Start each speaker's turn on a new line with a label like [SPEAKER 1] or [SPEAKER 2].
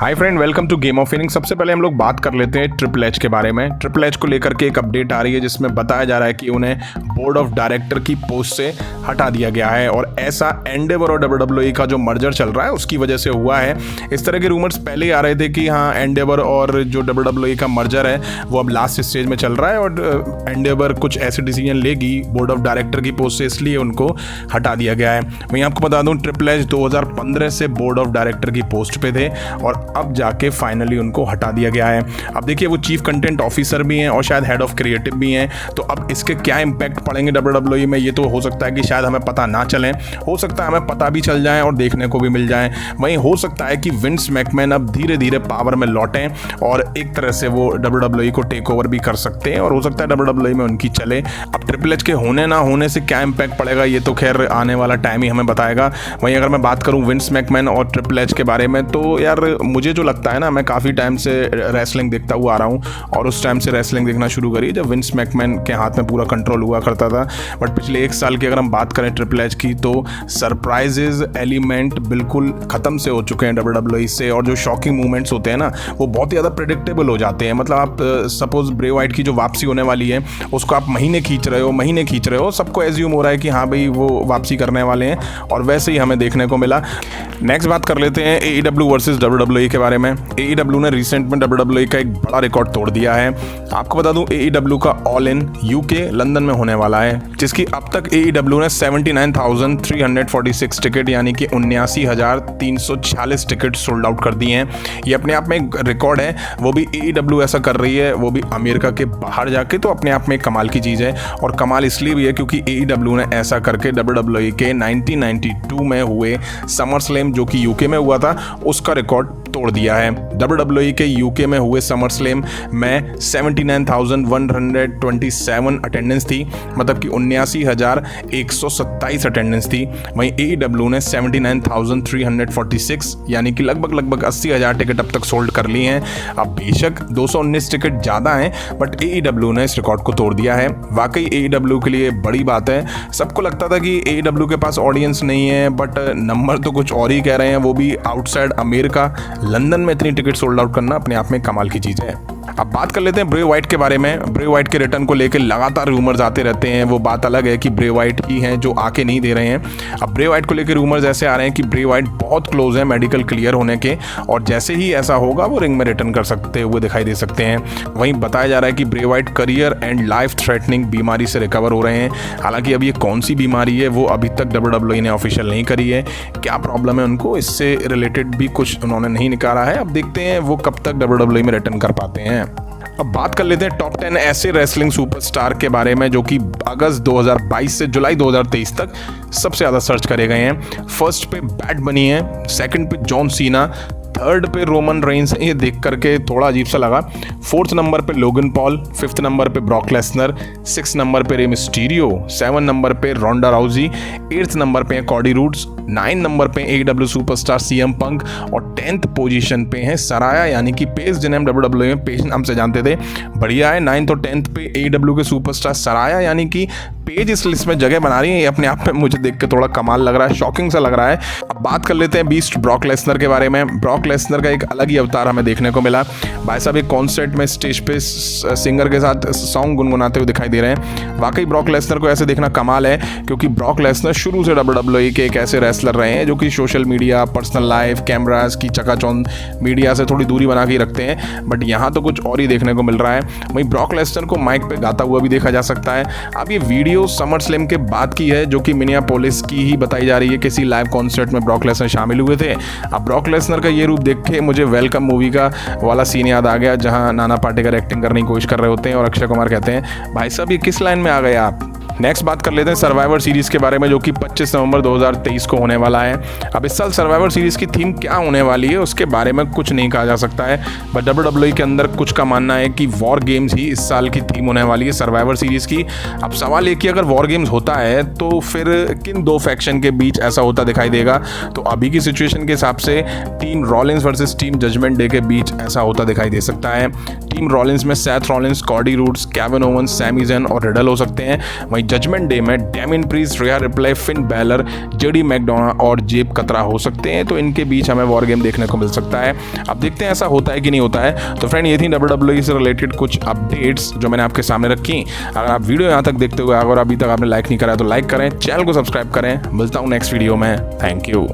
[SPEAKER 1] Hi friend, welcome to Game of Innings. सबसे पहले हम लोग बात कर लेते हैं ट्रिपल एच के बारे में। ट्रिपल एच को लेकर के एक अपडेट आ रही है जिसमें बताया जा रहा है कि उन्हें बोर्ड ऑफ डायरेक्टर की पोस्ट से हटा दिया गया है और ऐसा एंडेवर और डब्ल्यूडब्ल्यूई का जो मर्जर चल रहा है उसकी वजह से हुआ है। इस तरह के रूमर्स पहले ही आ रहे थे कि हाँ, एंडेवर और जो डब्ल्यूडब्ल्यूई का मर्जर है वो अब लास्ट स्टेज में चल रहा है और एंडेवर कुछ ऐसे डिसीजन लेगी बोर्ड ऑफ डायरेक्टर की पोस्ट से, इसलिए उनको हटा दिया गया है। मैं आपको बता दूं, ट्रिपल एच 2015 से बोर्ड ऑफ डायरेक्टर की पोस्ट पे थे और अब जाके फाइनली उनको हटा दिया गया है। अब देखिए, वो चीफ कंटेंट ऑफिसर भी हैं और शायद हेड ऑफ क्रिएटिव भी हैं, तो अब इसके क्या इंपैक्ट पड़ेंगे डब्ल्यूडब्ल्यूई में, ये तो हो सकता है कि शायद हमें पता ना चले, हो सकता है हमें पता भी चल जाए और देखने को भी मिल जाए। वहीं हो सकता है कि विंस मैकमैन अब धीरे धीरे पावर में लौटें और एक तरह से वो डब्ल्यूडब्ल्यूई को टेक ओवर भी कर सकते हैं और हो सकता है डब्ल्यूडब्ल्यूई में उनकी चले। अब ट्रिपल एच के होने ना होने से क्या इंपैक्ट पड़ेगा ये तो खैर आने वाला टाइम ही हमें बताएगा। वहीं अगर मैं बात करूं विंस मैकमैन और ट्रिपल एच के बारे में, तो यार मुझे जो लगता है ना, मैं काफ़ी टाइम से रेसलिंग देखता हुआ आ रहा हूँ और उस टाइम से रेसलिंग देखना शुरू करी जब विंस मैकमैन के हाथ में पूरा कंट्रोल हुआ करता था। बट पिछले एक साल की अगर हम बात करें ट्रिपल एच की, तो सरप्राइजेज एलिमेंट बिल्कुल ख़त्म से हो चुके हैं डब्ल्यूडब्ल्यूई से, और जो शॉकिंग मूवमेंट्स होते हैं ना वो बहुत ही ज़्यादा प्रेडिक्टेबल हो जाते हैं। मतलब आप सपोज ब्रे वाइट की जो वापसी होने वाली है उसको आप महीने खींच रहे हो, सबको एज्यूम हो रहा है कि हाँ भाई वो वापसी करने वाले हैं और वैसे ही हमें देखने को मिला। नेक्स्ट बात कर लेते हैं AEW वर्सेस डब्ल्यूडब्ल्यूई के बारे में। AEW ने रिसेंट में डब्ल्यूडब्ल्यूई का एक बड़ा रिकॉर्ड तोड़ दिया है। आपको बता दूं, AEW का ऑल इन यूके लंदन में होने वाला है, जिसकी अब तक AEW ने 79,346 टिकट यानी कि 79,346 टिकट सोल्ड आउट कर दिए हैं। ये अपने आप में एक रिकॉर्ड है। वो भी AEW ऐसा कर रही है, वो भी अमेरिका के बाहर जाके, तो अपने आप में कमाल की चीज़ है। और कमाल इसलिए भी है क्योंकि AEW ने ऐसा करके डब्ल्यूडब्ल्यूई के 1992 में हुए समर स्लैम जो कि यूके में हुआ था उसका रिकॉर्ड तोड़ दिया है। डब्ल्यूडब्ल्यूई के यूके में हुए समर स्लैम में 79,127 अटेंडेंस थी, मतलब कि 79,127 अटेंडेंस थी। वहीं AEW ने 79,346 यानी कि लगभग 80,000 टिकट अब तक सोल्ड कर ली हैं। अब बेशक 219 टिकट ज़्यादा हैं, बट AEW ने इस रिकॉर्ड को तोड़ दिया है। वाकई AEW के लिए बड़ी बात है। सबको लगता था कि AEW के पास ऑडियंस नहीं है, बट नंबर तो कुछ और ही कह रहे हैं, वो भी आउटसाइड अमेरिका, लंदन में इतनी टिकट सोल्ड आउट करना अपने आप में कमाल की चीज़ है। अब बात कर लेते हैं ब्रे वाइट के बारे में। ब्रे वाइट के रिटर्न को लेकर लगातार रूमर्स आते रहते हैं। वो बात अलग है कि ब्रे वाइट ही हैं जो आके नहीं दे रहे हैं। अब ब्रे वाइट को लेकर रूमर्स ऐसे आ रहे हैं कि ब्रे वाइट बहुत क्लोज है मेडिकल क्लियर होने के और जैसे ही ऐसा होगा वो रिंग में रिटर्न कर सकते हुए दिखाई दे सकते हैं। वहीं बताया जा रहा है कि Bray Wyatt career and life threatening बीमारी से रिकवर हो रहे हैं। हालांकि अब ये कौन सी बीमारी है वो अभी तक डब्ल्यूडब्ल्यूई ने ऑफिशियल नहीं करी है। क्या प्रॉब्लम है उनको, इससे रिलेटेड भी कुछ उन्होंने नहीं निकाला है। अब देखते हैं वो कब तक डब्ल्यूडब्ल्यूई में रिटर्न कर पाते हैं। अब बात कर लेते हैं टॉप 10 ऐसे रेसलिंग सुपरस्टार के बारे में जो कि अगस्त 2022 से जुलाई 2023 तक सबसे ज़्यादा सर्च करे गए हैं। फर्स्ट पे बैड बनी है, सेकंड पे जॉन सीना, थर्ड पे रोमन रेंस। ये देख करके थोड़ा अजीब सा लगा। फोर्थ नंबर पे लोगन पॉल, फिफ्थ नंबर पे ब्रॉक लेसनर, सिक्स नंबर पे रे मिस्टीरियो, सेवन नंबर पे रोंडा राउजी, एट्थ नंबर पे कॉडी रूड्स, 9 नंबर पे AEW सुपरस्टार CM पंक और 10th पोजीशन पे है सराया यानी कि पेज, जिन्हें हम डब्ल्यूडब्ल्यूई में पेज नाम से जानते थे। बढ़िया है, 9th और 10th पे AEW के सुपरस्टार सराया यानी कि पेज इस लिस्ट में जगह बना रही है। ये अपने आप में मुझे देख के थोड़ा कमाल लग रहा है, शॉकिंग सा लग रहा है। अब बात कर लेते हैं बीस्ट ब्रॉक लेसनर के बारे में। ब्रॉक लेसनर का एक अलग ही अवतार हमें देखने को मिला। भाई साहब एक कॉन्सर्ट में स्टेज पे सिंगर के साथ सॉन्ग गुनगुनाते हुए दिखाई दे रहे हैं। वाकई ब्रॉक लेसनर को ऐसे देखना कमाल है क्योंकि ब्रॉक लेसनर शुरू से डब्ल्यूडब्ल्यूई के एक ऐसे रेसलर रहे हैं जो कि social media, personal life, cameras की चकाचौंध, मीडिया से थोड़ी दूरी बना के रखते हैं, बट यहाँ तो कुछ और ही देखने को मिल रहा है। वहीं ब्रॉक लेसनर को माइक पे गाता हुआ भी देखा जा सकता है। अब ये वीडियो समर स्लैम के बाद की है जो कि मिनियापोलिस की ही बताई जा रही है। किसी लाइव कॉन्सर्ट में ब्रॉक लेसनर शामिल हुए थे। अब ब्रॉक लेसनर का ये रूप देख के मुझे वेलकम मूवी का वाला सीन याद आ गया जहां नाना पाटेकर एक्टिंग करने की कोशिश कर रहे होते हैं और अक्षय कुमार कहते हैं, भाई साहब ये किस लाइन में आ गए आप। नेक्स्ट बात कर लेते हैं सर्वाइवर सीरीज़ के बारे में जो कि 25 नवंबर 2023 को होने वाला है। अब इस साल सर्वाइवर सीरीज़ की थीम क्या होने वाली है उसके बारे में कुछ नहीं कहा जा सकता है, बट डब्ल्यूडब्ल्यूई के अंदर कुछ का मानना है कि वॉर गेम्स ही इस साल की थीम होने वाली है सर्वाइवर सीरीज़ की। अब सवाल ये कि अगर वॉर गेम्स होता है तो फिर किन दो फैक्शन के बीच ऐसा होता दिखाई देगा। तो अभी की सिचुएशन के हिसाब से team Rollins versus team judgment day के बीच ऐसा होता दिखाई दे सकता है। टीम रॉलिंस में Seth Rollins, Cody Rhodes, Kevin Owens, Sami Zayn और रिडल हो सकते हैं। वहीं जजमेंट डे में Damian Priest, Rhea Ripley, Finn Balor, JD McDonald और जेब कतरा हो सकते हैं। तो इनके बीच हमें वॉर गेम देखने को मिल सकता है। अब देखते हैं ऐसा होता है कि नहीं होता है। तो फ्रेंड, ये थी WWE से रिलेटेड कुछ अपडेट्स जो मैंने आपके सामने रखी। अगर आप वीडियो यहाँ तक देखते हुए अगर अभी तक आपने लाइक नहीं करा तो लाइक करें, चैनल को सब्सक्राइब करें। मिलता हूँ नेक्स्ट वीडियो में। Thank you.